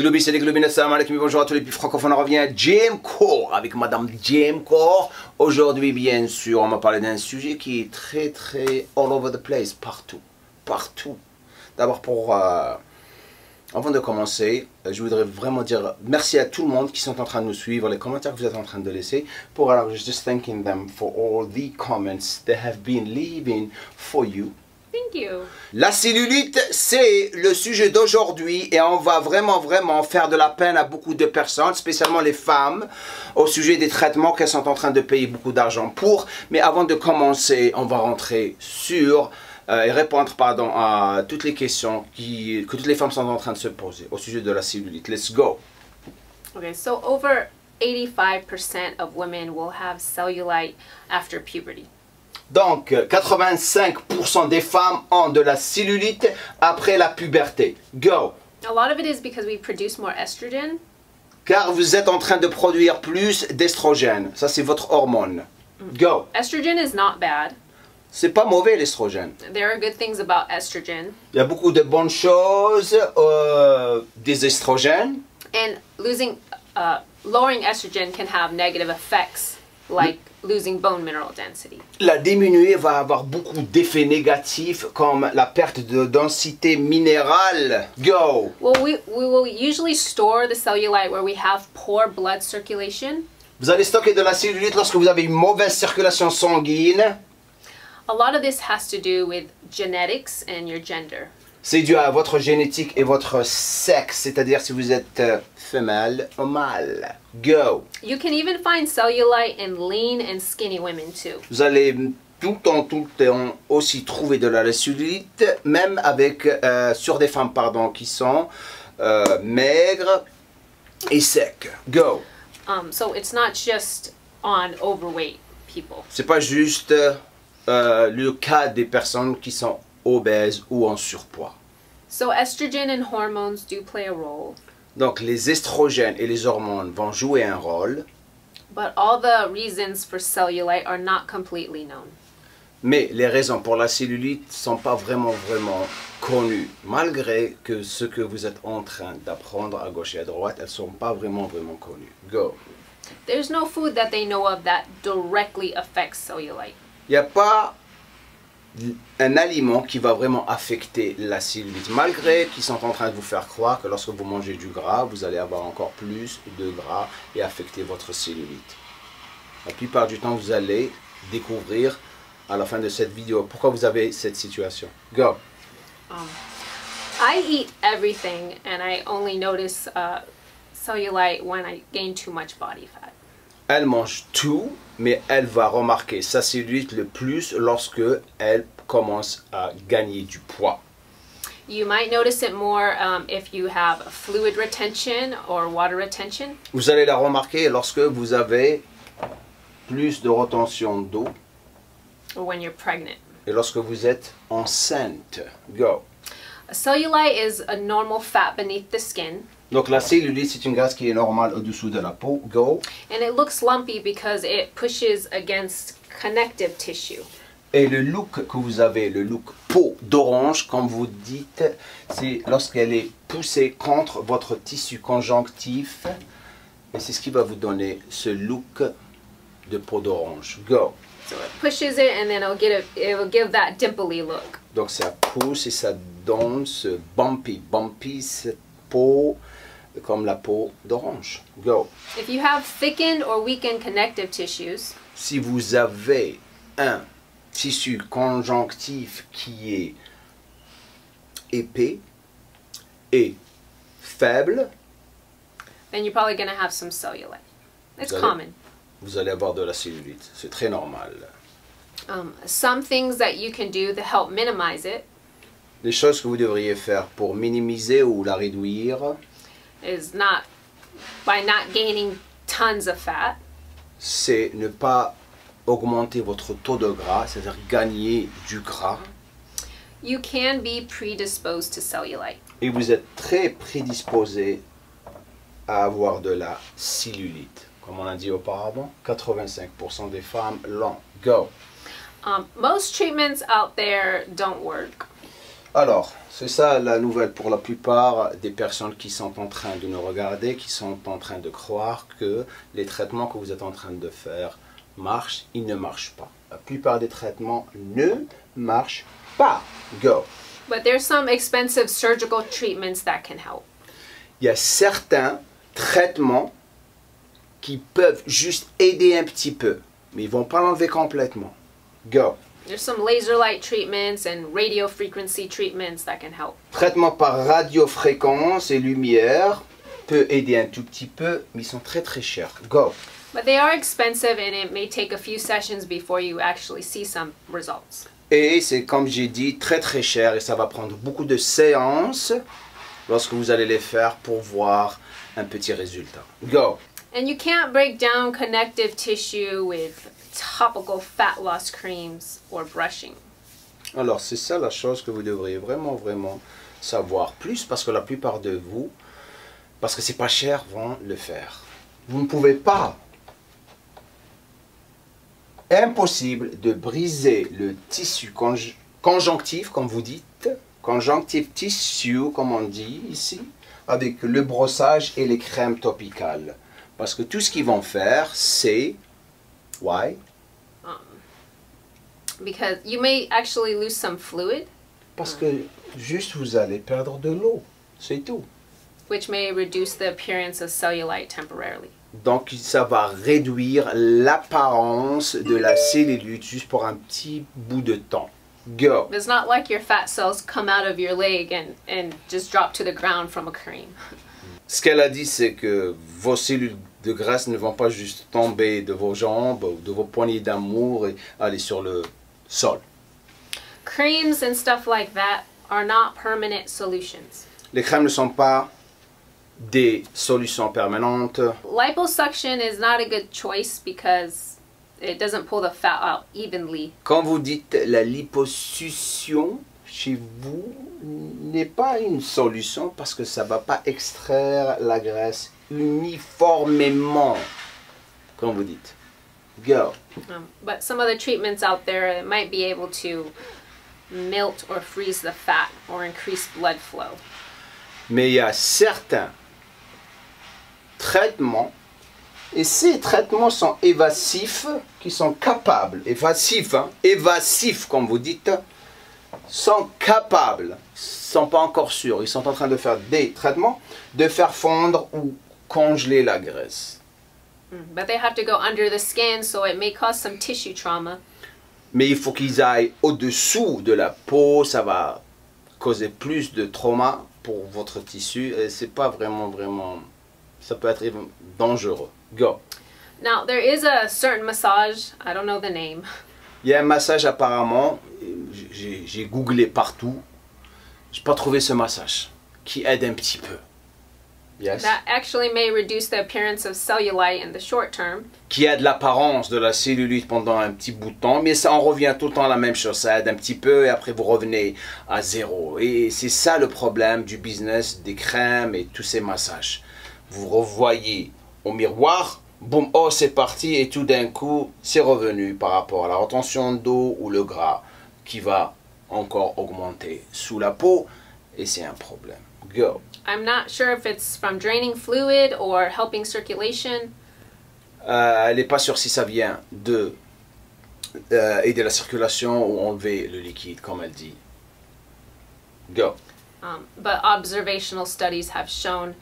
Lobby, c'est les globines, assalamu alaikum, bonjour à tous les plus francophones, on revient à Jim Core avec Madame Jim Core. Aujourd'hui, bien sûr, on va parler d'un sujet qui est très all over the place, partout. D'abord, avant de commencer, je voudrais vraiment dire merci à tout le monde qui sont en train de nous suivre, les commentaires que vous êtes en train de laisser. Alors, just thanking them for all the comments they have been leaving for you. Thank you. La cellulite, c'est le sujet d'aujourd'hui et on va vraiment faire de la peine à beaucoup de personnes, spécialement les femmes, au sujet des traitements qu'elles sont en train de payer beaucoup d'argent pour. Mais avant de commencer, on va rentrer sur et répondre à toutes les questions que toutes les femmes sont en train de se poser au sujet de la cellulite. Let's go. Okay, so over 85% of women will have cellulite after puberty. Donc, 85% des femmes ont de la cellulite après la puberté. Go. A lot of it is because we produce more estrogen. Car vous êtes en train de produire plus d'estrogène. Ça, c'est votre hormone. Go. Estrogen is not bad. C'est pas mauvais l'estrogène. There are good things about estrogen. Il y a beaucoup de bonnes choses des estrogènes. And lowering estrogen can have negative effects, like losing bone mineral density. La diminuer va avoir beaucoup d'effets négatifs comme la perte de densité minérale. Go. Well, we will usually store the cellulite where we have poor blood circulation. Vous allez stocker de la cellulite lorsque vous avez une mauvaise circulation sanguine. A lot of this has to do with genetics and your gender. C'est dû à votre génétique et votre sexe, c'est-à-dire si vous êtes femelle ou mâle. Go. You can even find cellulite in lean and skinny women too. Vous allez tout le temps aussi trouver de la cellulite, même sur des femmes qui sont maigres et secs. Go. So it's not just on overweight people. C'est pas juste le cas des personnes qui sont obèses ou en surpoids. So estrogen and hormones do play a role. Donc les estrogènes et les hormones vont jouer un rôle. But all the reasons for cellulite are not completely known. Mais les raisons pour la cellulite ne sont pas vraiment connues. Malgré que ce que vous êtes en train d'apprendre à gauche et à droite, elles ne sont pas vraiment connues. Go. There's no food that they know of that directly affects cellulite. Il n'y a pas un aliment qui va vraiment affecter la cellulite, malgré qu'ils sont en train de vous faire croire que lorsque vous mangez du gras, vous allez avoir encore plus de gras et affecter votre cellulite. La plupart du temps, vous allez découvrir à la fin de cette vidéo pourquoi vous avez cette situation. Go! I eat everything and I only notice cellulite when I gain too much body fat. Elle mange tout, mais elle va remarquer sa cellulite le plus lorsque elle commence à gagner du poids. You might notice it more if you have fluid retention or water retention. Vous allez la remarquer lorsque vous avez plus de rétention d'eau. Or when you're pregnant. Et lorsque vous êtes enceinte. Go. A cellulite is a normal fat beneath the skin. Donc la cellulite, c'est une graisse qui est normale au-dessous de la peau. Go. And it looks lumpy because it pushes against connective tissue. Et le look que vous avez, le look peau d'orange, comme vous dites, c'est lorsqu'elle est poussée contre votre tissu conjonctif. Et c'est ce qui va vous donner ce look de peau d'orange. Go. So it pushes it and then it will give that dimply look. Donc ça pousse et ça donne ce bumpy, cette peau comme la peau d'orange. Go. If you have thickened or weakened connective tissues, si vous avez un tissu conjonctif qui est épais et faible, then you're probably going to have some cellulite. It's common. Vous allez avoir de la cellulite. C'est très normal. Some things that you can do to help minimize it. Les choses que vous devriez faire pour minimiser ou la réduire is not by not gaining tons of fat. C'est ne pas augmenter votre taux de gras, c'est-à-dire gagner du gras. You can be predisposed to cellulite. Et vous êtes très prédisposé à avoir de la cellulite. Comme on a dit auparavant, 85% des femmes l'ont. Go. Most treatments out there don't work. Alors, c'est ça la nouvelle pour la plupart des personnes qui sont en train de nous regarder, qui sont en train de croire que les traitements que vous êtes en train de faire marchent. Ils ne marchent pas. La plupart des traitements ne marchent pas. Go! But there's some expensive surgical treatments that can help. Il y a certains traitements qui peuvent juste aider un petit peu, mais ils ne vont pas l'enlever complètement. Go! There's some laser light treatments and radio frequency treatments that can help. Traitement par radiofréquence et lumière peut aider un tout petit peu, mais ils sont très très chers. Go! But they are expensive and it may take a few sessions before you actually see some results. Et c'est comme j'ai dit, très très cher et ça va prendre beaucoup de séances lorsque vous allez les faire pour voir un petit résultat. Go! And you can't break down connective tissue with topical fat loss creams or brushing. Alors c'est ça la chose que vous devriez vraiment savoir plus parce que la plupart de vous, parce que c'est pas cher, vont le faire. Vous ne pouvez pas. Impossible de briser le tissu conjonctif, comme vous dites, conjonctif tissue, comme on dit ici, avec le brossage et les crèmes topicales. Parce que tout ce qu'ils vont faire, c'est... Why? Because you may actually lose some fluid, Parce que juste vous allez perdre de l'eau, c'est tout. which may reduce the appearance of cellulite temporarily. Donc ça va réduire l'apparence de la cellulite juste pour un petit bout de temps. Go! It's not like your fat cells come out of your leg and just drop to the ground from a cream. Ce qu'elle a dit, c'est que vos cellules de graisse ne vont pas juste tomber de vos jambes ou de vos poignées d'amour et aller sur le sol. Creams and stuff like that are not permanent solutions. Les crèmes ne sont pas des solutions permanentes. Liposuction is not a good choice because it doesn't pull the fat out evenly. Quand vous dites la liposuction, chez vous, n'est pas une solution parce que ça ne va pas extraire la graisse uniformément, comme vous dites. Go. But some other treatments out there might be able to melt or freeze the fat or increase blood flow. Mais il y a certains traitements, et ces traitements sont évasifs, qui sont capables, évasifs, hein, évasifs comme vous dites, sont capables, sont pas encore sûrs, ils sont en train de faire des traitements, de faire fondre ou congeler la graisse. But they have to go under the skin, so it may cause some tissue trauma. Mais il faut qu'ils aillent au-dessous de la peau, ça va causer plus de trauma pour votre tissu, et c'est pas vraiment, ça peut être dangereux. Go! Now, there is a certain massage, I don't know the name, Il y a un massage apparemment, j'ai googlé partout, j'ai pas trouvé ce massage qui aide un petit peu. Yes. that actually may reduce the appearance of cellulite in the short term. Qui aide l'apparence de la cellulite pendant un petit bout de temps, mais ça en revient tout le temps à la même chose, ça aide un petit peu et après vous revenez à zéro. Et c'est ça le problème du business des crèmes et tous ces massages. Vous revoyez au miroir, boum, oh c'est parti et tout d'un coup c'est revenu par rapport à la retention d'eau ou le gras qui va encore augmenter sous la peau et c'est un problème. Go! I'm not sure if it's from draining fluid or helping circulation. Elle n'est pas sûre si ça vient de aider la circulation ou enlever le liquide, comme elle dit. Go. But observational studies have shown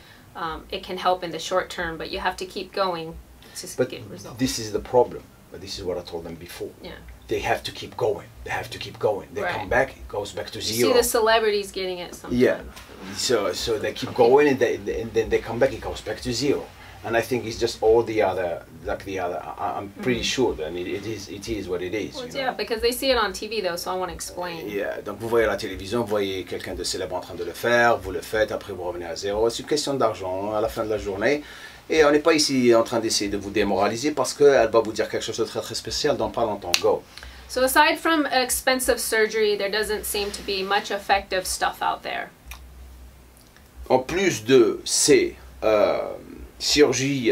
it can help in the short term, but you have to keep going to But get results. this is the problem. But this is what I told them before. Yeah. They have to keep going. They have to keep going. They Right. come back, it goes back to You see zero. the celebrities getting it sometimes. Yeah. So they keep going and then they come back, it goes back to zero. And I think it's just all the other, I'm pretty sure that it is what it is. Well, You know? yeah, because they see it on TV though, so I want to explain. Yeah. Donc vous voyez à la télévision, vous voyez quelqu'un de célèbre en train de le faire, vous le faites, après vous revenez à zéro. C'est une question d'argent à la fin de la journée. Et on n'est pas ici en train d'essayer de vous démoraliser parce qu'elle va vous dire quelque chose de très très spécial dans pas longtemps. Go. So aside from expensive surgery, there doesn't seem to be much effective stuff out there. En plus de ces chirurgies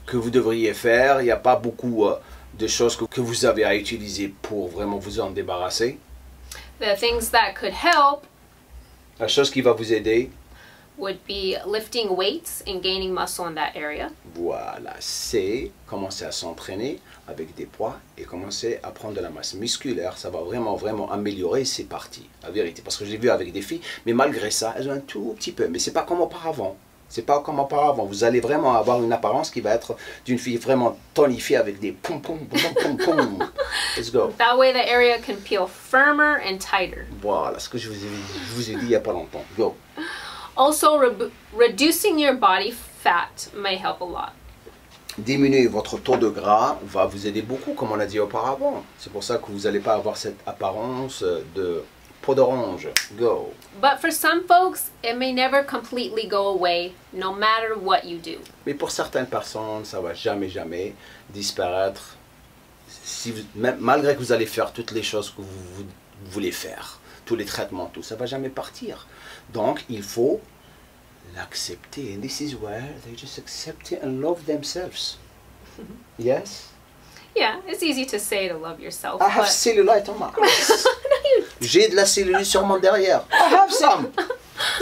que vous devriez faire, il n'y a pas beaucoup de choses que vous avez à utiliser pour vraiment vous en débarrasser. The things that could help La chose qui va vous aider, would be lifting weights and gaining muscle in that area. voilà, c'est commencer à s'entraîner avec des poids et commencer à prendre de la masse musculaire. Ça va vraiment, vraiment améliorer ces parties, la vérité. Parce que je l'ai vu avec des filles, mais malgré ça, elles ont un tout petit peu. Mais c'est pas comme auparavant. C'est pas comme auparavant. Vous allez vraiment avoir une apparence qui va être d'une fille vraiment tonifiée avec des pom pom pom pom pom. Let's go. That way the area can feel firmer and tighter. Voilà ce que je vous ai dit il n'y a pas longtemps. Go. Also, reducing your body fat may help a lot. Diminuer votre taux de gras va vous aider beaucoup, comme on a dit auparavant. C'est pour ça que vous n'allez pas avoir cette apparence de peau d'orange. Go. But for some folks, it may never completely go away, no matter what you do. Mais pour certaines personnes, ça va jamais, jamais disparaître. Si vous, même, malgré que vous allez faire toutes les choses que vous voulez faire, tous les traitements, tout, ça va jamais partir. Donc, il faut l'accepter. And this is where they just accept it and love themselves. Yes? Yeah, it's easy to say to love yourself. I have cellulite on my ass. J'ai de la cellulite sur mon derrière. I have some.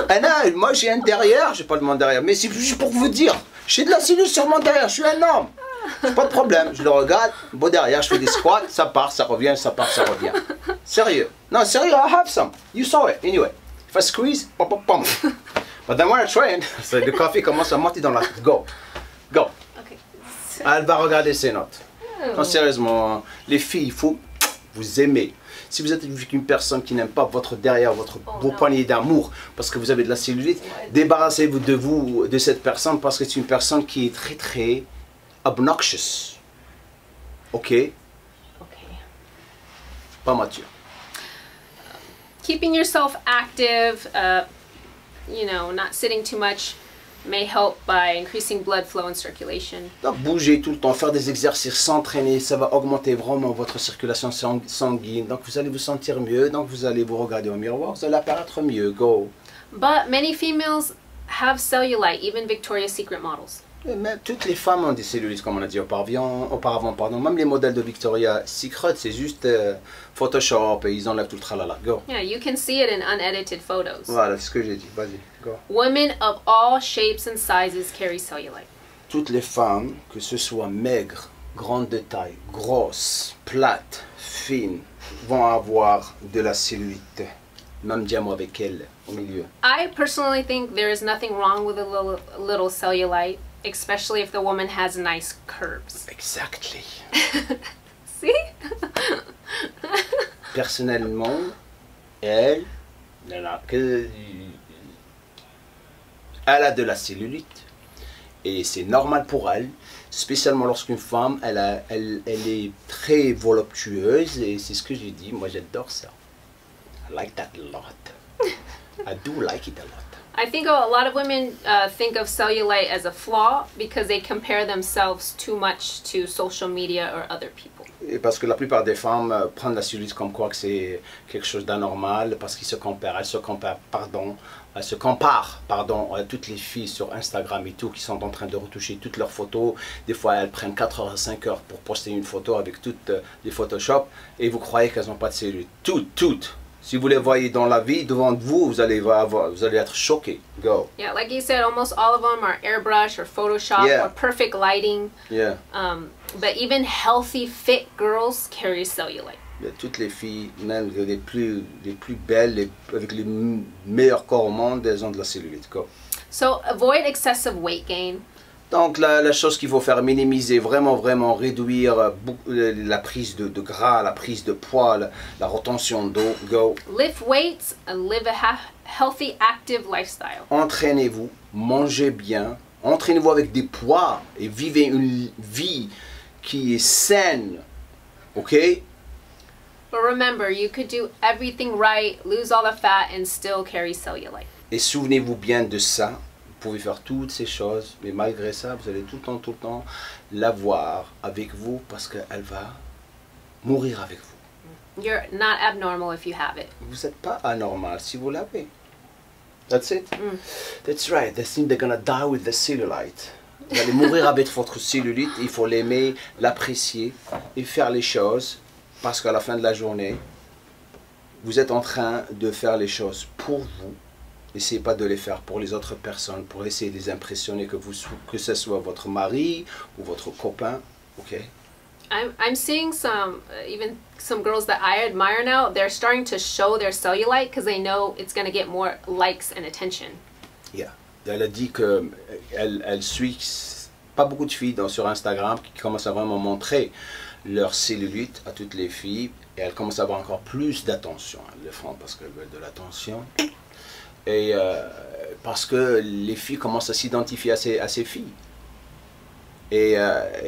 And moi, j'ai un derrière. J'ai pas de mon derrière. Mais c'est juste pour vous dire. J'ai de la cellulite sur mon derrière. Je suis un homme. Pas de problème. Je le regarde. Beau derrière. Je fais des squats. Ça part, ça revient. Ça part, ça revient. Sérieux. Non, sérieux. I have some. You saw it. Anyway. If I squeeze, pom, pom, pom. But then when I train, le café commence à monter dans la... Go. Go. Okay. Elle va regarder ses notes. Non, sérieusement, les filles, il faut vous aimer. Si vous êtes une personne qui n'aime pas votre derrière, vos poignées d'amour, parce que vous avez de la cellulite, débarrassez-vous de cette personne parce que c'est une personne qui est très, très obnoxious. Ok? Okay. Pas mature. Keeping yourself active, you know, not sitting too much may help by increasing blood flow and circulation. Donc, bouger tout le temps, faire des exercices, s'entraîner, ça va augmenter vraiment votre circulation sanguine. Donc, vous allez vous sentir mieux. Donc, vous allez vous regarder au miroir, vous allez apparaître mieux. Go. But many females have cellulite, even Victoria's Secret models. Mais toutes les femmes ont des cellulites, comme on a dit auparavant, pardon. Même les modèles de Victoria's Secret, c'est juste Photoshop et ils enlèvent tout le tralala. Go. Yeah, you can see it in unedited photos. Voilà, c'est ce que j'ai dit. Vas-y, go. Women of all shapes and sizes carry cellulite. Toutes les femmes, que ce soit maigres, grandes de taille, grosses, plates, fines, vont avoir de la cellulite. Même diamant avec elle, au milieu. I personally think there is nothing wrong with a little cellulite, especially if the woman has nice curves. Exactly. See? Personnellement, elle n'a que... Elle a de la cellulite. Et c'est normal pour elle, spécialement lorsqu'une femme, elle est très voluptueuse. Et c'est ce que j'ai dit, moi j'adore ça. I like that a lot. I do like it a lot. I think a lot of women think of cellulite as a flaw because they compare themselves too much to social media or other people. Et parce que la plupart des femmes prennent la cellulite comme quoi que c'est quelque chose d'anormal parce qu'ils se comparent, elles se comparent, pardon, à toutes les filles sur Instagram et tout qui sont en train de retoucher toutes leurs photos. Des fois, elles prennent 4 heures à 5 heures pour poster une photo avec toutes les Photoshop et vous croyez qu'elles n'ont pas de cellulite. Toutes. Si vous les voyez dans la vie, devant vous, vous allez être choqué. Go. Yeah, like you said, almost all of them are airbrush or Photoshop or perfect lighting. Yeah. But even healthy, fit girls carry cellulite. Toutes les filles, même les plus belles, avec les meilleurs corps au monde, elles ont de la cellulite. Go. So avoid excessive weight gain. Donc la chose qu'il faut faire, minimiser, vraiment réduire la prise de gras, la prise de poids, la retention d'eau. Go. Lift weights and live a healthy, active lifestyle. Entraînez-vous, mangez bien, entraînez-vous avec des poids et vivez une vie qui est saine. Ok? But remember, you could do everything right, lose all the fat, and still carry cellulite. Et souvenez-vous bien de ça. Vous pouvez faire toutes ces choses, mais malgré ça, vous allez tout le temps l'avoir avec vous parce qu'elle va mourir avec vous. You're not abnormal if you have it. Vous n'êtes pas anormal si vous l'avez. That's it. That's right. They think they're gonna die with the cellulite. Vous allez mourir avec votre cellulite. Il faut l'aimer, l'apprécier et faire les choses parce qu'à la fin de la journée, vous êtes en train de faire les choses pour vous Essayez pas de les faire pour les autres personnes, pour essayer de les impressionner, que ce soit votre mari ou votre copain, ok? I'm seeing some, even some girls that I admire now, they're starting to show their cellulite because they know it's going to get more likes and attention. Yeah. Elle a dit que elle suit pas beaucoup de filles sur Instagram qui commencent à vraiment montrer leur cellulite à toutes les filles et elles commencent à avoir encore plus d'attention. Elles le font parce qu'elles veulent de l'attention et parce que les filles commencent à s'identifier à ces filles. Et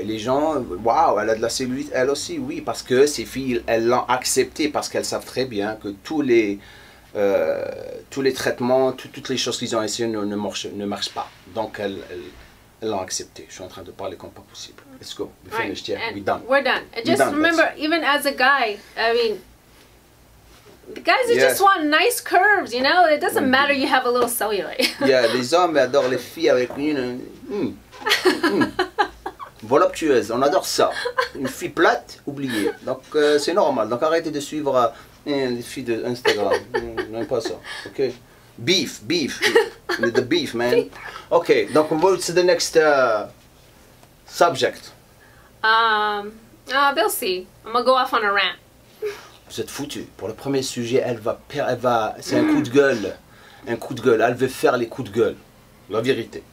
les gens, waouh, elle a de la cellulite, elle aussi, oui, parce que ces filles, elles l'ont accepté, parce qu'elles savent très bien que tous les traitements, toutes les choses qu'ils ont essayé ne marchent pas. Donc elles l'ont accepté. Je suis en train de parler comme pas possible. Let's go. We finished, yeah, we're done. We're done. And just remember, even as a guy, I mean, the guys who just want nice curves, you know? It doesn't matter you have a little cellulite. Yeah, les hommes adorent les filles avec une... voluptueuse, on adore ça. Une fille plate, oubliée. Donc c'est normal. Donc arrêtez de suivre les filles de Instagram. N'aime pas ça. Ok. Beef. The beef, man. Ok. Donc on va to the next subject. They'll see. I'm gonna go off on a rant. Vous êtes foutus. Pour le premier sujet, c'est un coup de gueule. Un coup de gueule. Elle veut faire les coups de gueule. La vérité.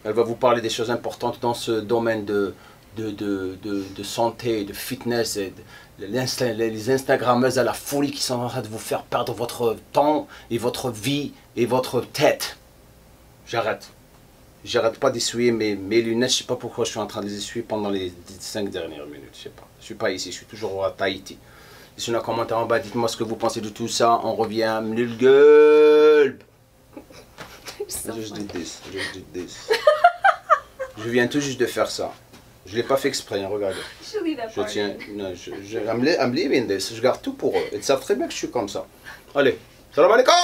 Elle va vous parler des choses importantes dans ce domaine de santé, de fitness, et les Instagrammeuses à la folie qui sont en train de vous faire perdre votre temps et votre vie et votre tête. J'arrête. J'arrête pas d'essuyer mes lunettes. Je sais pas pourquoi je suis en train de les essuyer pendant les 5 dernières minutes. Je sais pas. Je suis pas ici. Je suis toujours à Tahiti. Laissez un commentaire en bas. Dites-moi ce que vous pensez de tout ça. On revient. Gueule. Just did this. Je viens tout juste de faire ça. Je l'ai pas fait exprès, hein, regardez. Je tiens, non, I'm leaving this. Je garde tout pour eux. Ils savent très bien que je suis comme ça. Allez, salam alaikum.